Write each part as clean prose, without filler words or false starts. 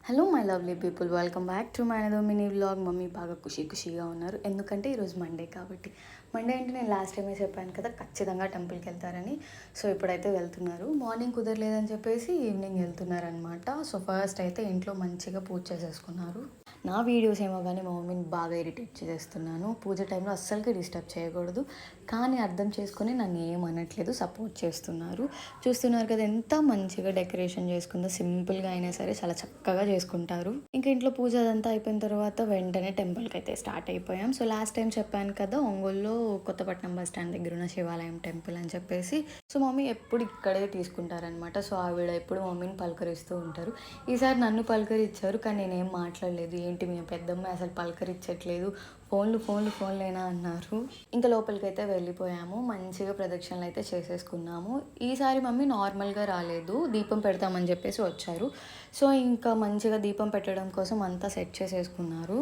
Hello my lovely people, welcome back to my another mini vlog. Mummy బాగా ఖుషీగా ఉన్నారు, ఎందుకంటే ఈరోజు మండే కాబట్టి. మండే అంటే నేను లాస్ట్ టైమే చెప్పాను కదా, ఖచ్చితంగా టెంపుల్కి వెళ్తారని. సో ఇప్పుడైతే వెళ్తున్నారు. మార్నింగ్ కుదరలేదని చెప్పేసి ఈవినింగ్ వెళ్తున్నారనమాట. సో ఫస్ట్ అయితే ఇంట్లో మంచిగా పూజ చేసేసుకున్నారు. నా వీడియోస్ ఏమో కానీ మా మమ్మీని బాగా ఇరిటేట్ చేస్తున్నాను. పూజ టైంలో అస్సలకి డిస్టర్బ్ చేయకూడదు, కానీ అర్థం చేసుకొని నన్ను ఏమనట్లేదు, సపోర్ట్ చేస్తున్నారు. చూస్తున్నారు కదా ఎంత మంచిగా డెకరేషన్ చేసుకుందో. సింపుల్గా అయినా సరే చాలా చక్కగా చేసుకుంటారు. ఇంకా ఇంట్లో పూజ అదంతా అయిపోయిన తర్వాత వెంటనే టెంపుల్కి అయితే స్టార్ట్ అయిపోయాం. సో లాస్ట్ టైం చెప్పాను కదా, ఒంగోలులో కొత్తపట్నం బస్ స్టాండ్ దగ్గర ఉన్న శివాలయం టెంపుల్ అని చెప్పేసి. సో మమ్మీ ఎప్పుడు ఇక్కడే తీసుకుంటారనమాట. సో ఆవిడ ఎప్పుడు మమ్మీని పలకరిస్తూ ఉంటారు. ఈసారి నన్ను పలకరించారు, కానీ నేనేం మాట్లాడలేదు. ఏంటి మీ పెద్దమ్మ అసలు పలకరించట్లేదు, ఫోన్లేనా అన్నారు. ఇంకా లోపలికైతే వెళ్ళిపోయాము. మంచిగా ప్రదక్షిణలు అయితే చేసేసుకున్నాము. ఈసారి మమ్మీ నార్మల్గా రాలేదు, దీపం పెడతామని చెప్పేసి వచ్చారు. సో ఇంకా మంచిగా దీపం పెట్టడం కోసం అంతా సెట్ చేసేసుకున్నారు.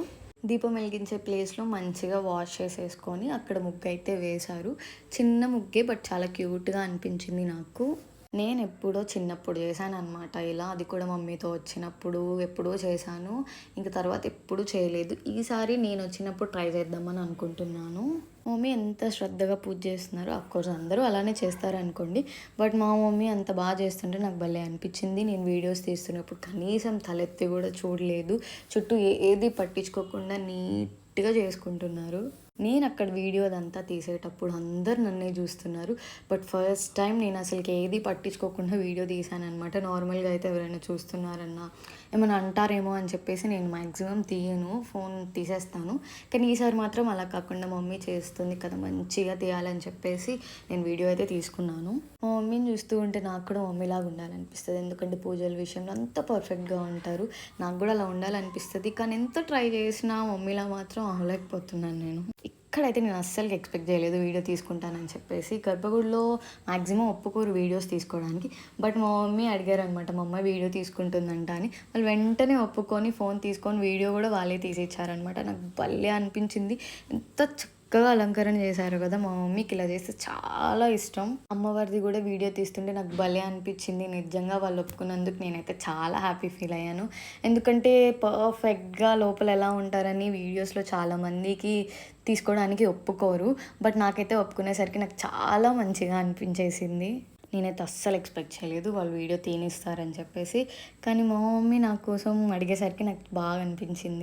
దీపం వెలిగించే ప్లేస్లో మంచిగా వాష్ చేసేసుకొని అక్కడ ముగ్గు అయితే వేశారు. చిన్న ముగ్గే, బట్ చాలా క్యూట్గా అనిపించింది నాకు. నేను ఎప్పుడో చిన్నప్పుడు చేశాను అనమాట ఇలా. అది కూడా మమ్మీతో వచ్చినప్పుడు ఎప్పుడో చేశాను. ఇంక తర్వాత ఎప్పుడూ చేయలేదు. ఈసారి నేను వచ్చినప్పుడు ట్రై చేద్దామని అనుకుంటున్నాను. మమ్మీ ఎంత శ్రద్ధగా పూజ చేస్తున్నారు. అఫ్కోర్స్ అందరూ అలానే చేస్తారు అనుకోండి, బట్ మా మమ్మీ అంత బాగా చేస్తుంటే నాకు భలే అనిపించింది. నేను వీడియోస్ తీస్తున్నప్పుడు కనీసం తలెత్తి కూడా చూడలేదు. చుట్టూ ఏది పట్టించుకోకుండా నీట్గా చేసుకుంటున్నారు. నేను అక్కడ వీడియో అదంతా తీసేటప్పుడు అందరు నన్నే చూస్తున్నారు. బట్ ఫస్ట్ టైం నేను అసలుకి ఏది పట్టించుకోకుండా వీడియో తీశాను అనమాట. నార్మల్గా అయితే ఎవరైనా చూస్తున్నారన్నా ఏమైనా అంటారేమో అని చెప్పేసి నేను మ్యాక్సిమం తీయను, ఫోన్ తీసేస్తాను. కానీ ఈసారి మాత్రం అలా కాకుండా మమ్మీ చేస్తుంది కదా, మంచిగా తీయాలని చెప్పేసి నేను వీడియో అయితే తీసుకున్నాను. మా మమ్మీని చూస్తూ ఉంటే నాకు కూడా మమ్మీలాగా ఉండాలనిపిస్తుంది. ఎందుకంటే పూజల విషయంలో అంత పర్ఫెక్ట్గా ఉంటారు. నాకు కూడా అలా ఉండాలనిపిస్తుంది, కానీ ఎంత ట్రై చేసినా మమ్మీలా మాత్రం అవ్వలేకపోతున్నాను నేను. ఇక్కడైతే నేను అస్సలు ఎక్స్పెక్ట్ చేయలేదు వీడియో తీసుకుంటానని చెప్పేసి. గర్భగుడిలో మ్యాక్సిమం ఒప్పుకోరు వీడియోస్ తీసుకోవడానికి, బట్ మా మమ్మీ అడిగారు అనమాట, మా అమ్మాయి వీడియో తీసుకుంటుందంట అని. వాళ్ళు వెంటనే ఒప్పుకొని ఫోన్ తీసుకొని వీడియో కూడా వాళ్ళే తీసిచ్చారనమాట. నాకు భలే అనిపించింది. ఎంత చక్కగా అలంకరణ చేశారు కదా. మా మమ్మీకి ఇలా చేస్తే చాలా ఇష్టం. అమ్మవారిది కూడా వీడియో తీస్తుంటే నాకు భలే అనిపించింది. నిజంగా వాళ్ళు ఒప్పుకున్నందుకు నేనైతే చాలా హ్యాపీ ఫీల్ అయ్యాను. ఎందుకంటే పర్ఫెక్ట్గా లోపల ఎలా ఉంటారని వీడియోస్లో చాలామందికి తీసుకోవడానికి ఒప్పుకోరు, బట్ నాకైతే ఒప్పుకునేసరికి నాకు చాలా మంచిగా అనిపించేసింది. నేనైతే అస్సలు ఎక్స్పెక్ట్ చేయలేదు వాళ్ళు వీడియో తీనిస్తారని చెప్పేసి. కానీ మా మమ్మీ నా కోసం అడిగేసరికి నాకు బాగా అనిపించింది.